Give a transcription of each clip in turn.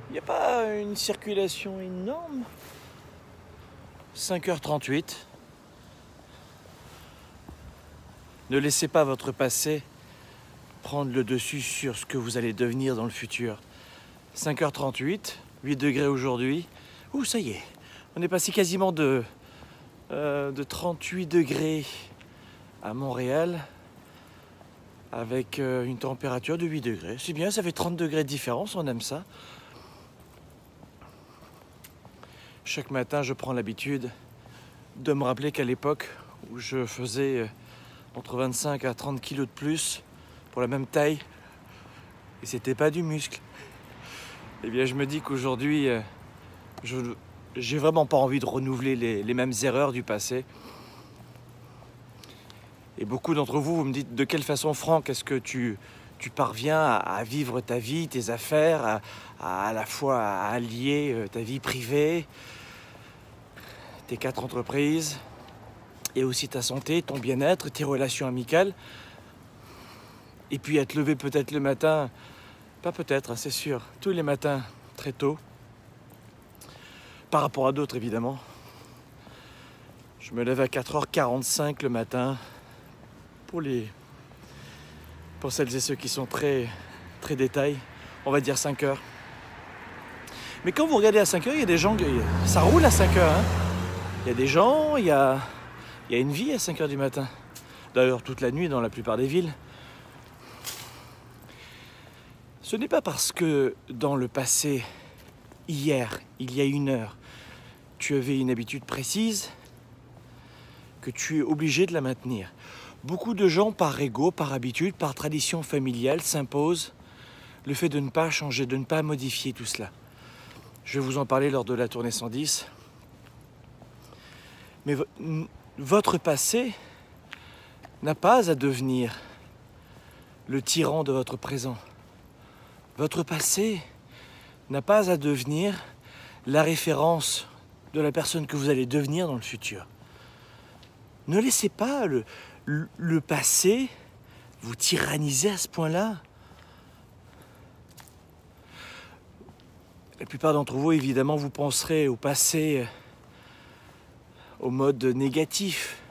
Il n'y a pas une circulation énorme. 5h38. Ne laissez pas votre passé prendre le dessus sur ce que vous allez devenir dans le futur. 5h38, 8 degrés aujourd'hui. Ouh, ça y est, on est passé quasiment de 38 degrés à Montréal avec une température de 8 degrés. C'est bien, ça fait 30 degrés de différence, on aime ça. Chaque matin, je prends l'habitude de me rappeler qu'à l'époque où je faisais entre 25 à 30 kilos de plus pour la même taille, et c'était pas du muscle, eh bien je me dis qu'aujourd'hui, j'ai vraiment pas envie de renouveler les mêmes erreurs du passé. Et beaucoup d'entre vous, vous me dites de quelle façon, Franck, est-ce que tu parviens à vivre ta vie, tes affaires, à la fois à allier ta vie privée, tes 4 entreprises, et aussi ta santé, ton bien-être, tes relations amicales, et puis à te lever peut-être le matin, pas peut-être, hein, c'est sûr, tous les matins très tôt, par rapport à d'autres évidemment. Je me lève à 4h45 le matin, pour celles et ceux qui sont très détails, on va dire 5 heures. Mais quand vous regardez à 5 heures, il y a des gens, ça roule à 5 heures. Hein. Il y a des gens, il y a une vie à 5 heures du matin. D'ailleurs, toute la nuit dans la plupart des villes. Ce n'est pas parce que dans le passé, hier, il y a 1 heure, tu avais une habitude précise que tu es obligé de la maintenir. Beaucoup de gens, par ego, par habitude, par tradition familiale, s'imposent le fait de ne pas changer, de ne pas modifier tout cela. Je vais vous en parler lors de la tournée 110. Mais votre passé n'a pas à devenir le tyran de votre présent. Votre passé n'a pas à devenir la référence de la personne que vous allez devenir dans le futur. Ne laissez pas le passé vous tyranniser à ce point-là. La plupart d'entre vous, évidemment, vous penserez au passé au mode négatif.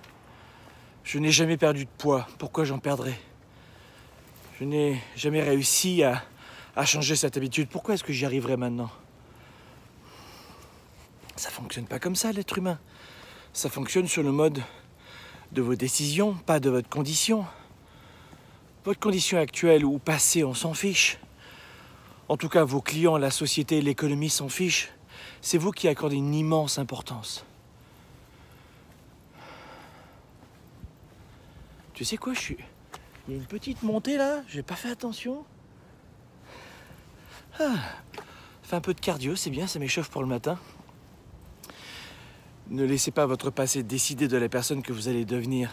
Je n'ai jamais perdu de poids, pourquoi j'en perdrais? Je n'ai jamais réussi à changer cette habitude, pourquoi est-ce que j'y arriverai maintenant? Ça ne fonctionne pas comme ça, l'être humain. Ça fonctionne sur le mode de vos décisions, pas de votre condition. Votre condition actuelle ou passée, on s'en fiche. En tout cas, vos clients, la société, l'économie s'en fichent. C'est vous qui accordez une immense importance. Tu sais quoi, il y a une petite montée là, j'ai pas fait attention. Fais un peu de cardio, c'est bien, ça m'échauffe pour le matin. Ne laissez pas votre passé décider de la personne que vous allez devenir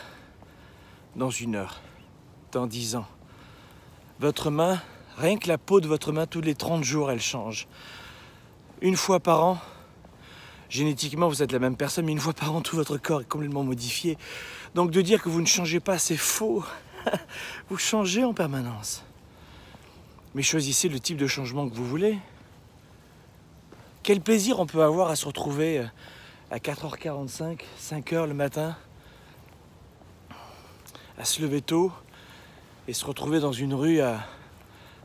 dans 1 heure, dans 10 ans. Votre main, rien que la peau de votre main, tous les 30 jours, elle change. 1 fois par an, génétiquement, vous êtes la même personne, mais 1 fois par an, tout votre corps est complètement modifié. Donc de dire que vous ne changez pas, c'est faux. Vous changez en permanence. Mais choisissez le type de changement que vous voulez. Quel plaisir on peut avoir à se retrouver à 4h45, 5h le matin, à se lever tôt et se retrouver dans une rue à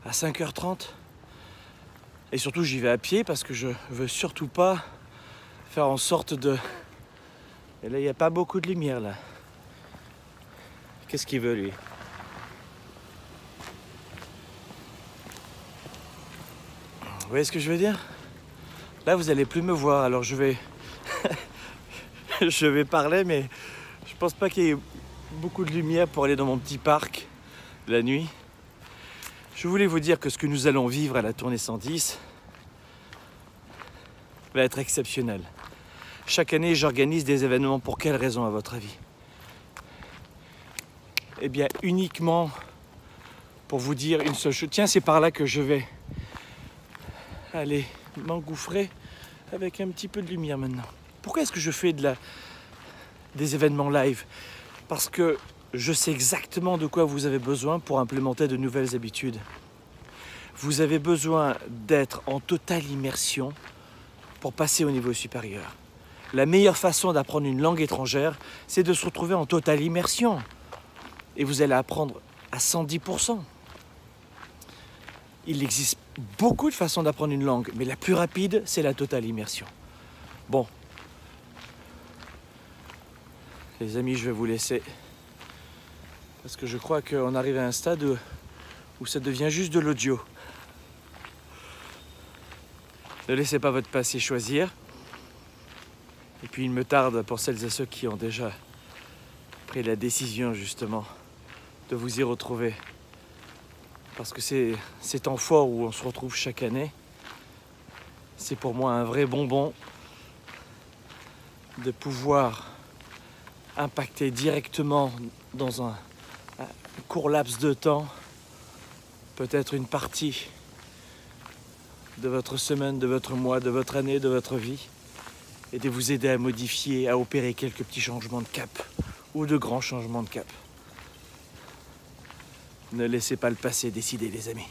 5h30. Et surtout, j'y vais à pied parce que je veux surtout pas faire en sorte de... Et là, il n'y a pas beaucoup de lumière, là. Qu'est-ce qu'il veut, lui? Vous voyez ce que je veux dire? Là, vous n'allez plus me voir, alors je vais... je vais parler, mais je pense pas qu'il y ait beaucoup de lumière pour aller dans mon petit parc la nuit. Je voulais vous dire que ce que nous allons vivre à la tournée 110 va être exceptionnel. Chaque année, j'organise des événements. Pour quelle raison, à votre avis? Eh bien, uniquement pour vous dire une seule chose. Tiens, c'est par là que je vais aller m'engouffrer avec un petit peu de lumière maintenant. Pourquoi est-ce que je fais des événements live? Parce que je sais exactement de quoi vous avez besoin pour implémenter de nouvelles habitudes. Vous avez besoin d'être en totale immersion pour passer au niveau supérieur. La meilleure façon d'apprendre une langue étrangère, c'est de se retrouver en totale immersion. Et vous allez apprendre à 110%. Il existe beaucoup de façons d'apprendre une langue, mais la plus rapide, c'est la totale immersion. Bon. Les amis, je vais vous laisser. Parce que je crois qu'on arrive à un stade où ça devient juste de l'audio. Ne laissez pas votre passé choisir. Et puis il me tarde pour celles et ceux qui ont déjà pris la décision justement de vous y retrouver. Parce que ces temps forts où on se retrouve chaque année, c'est pour moi un vrai bonbon de pouvoir impacter directement dans un court laps de temps, peut-être une partie de votre semaine, de votre mois, de votre année, de votre vie, et de vous aider à modifier, à opérer quelques petits changements de cap ou de grands changements de cap. Ne laissez pas le passé décider, les amis.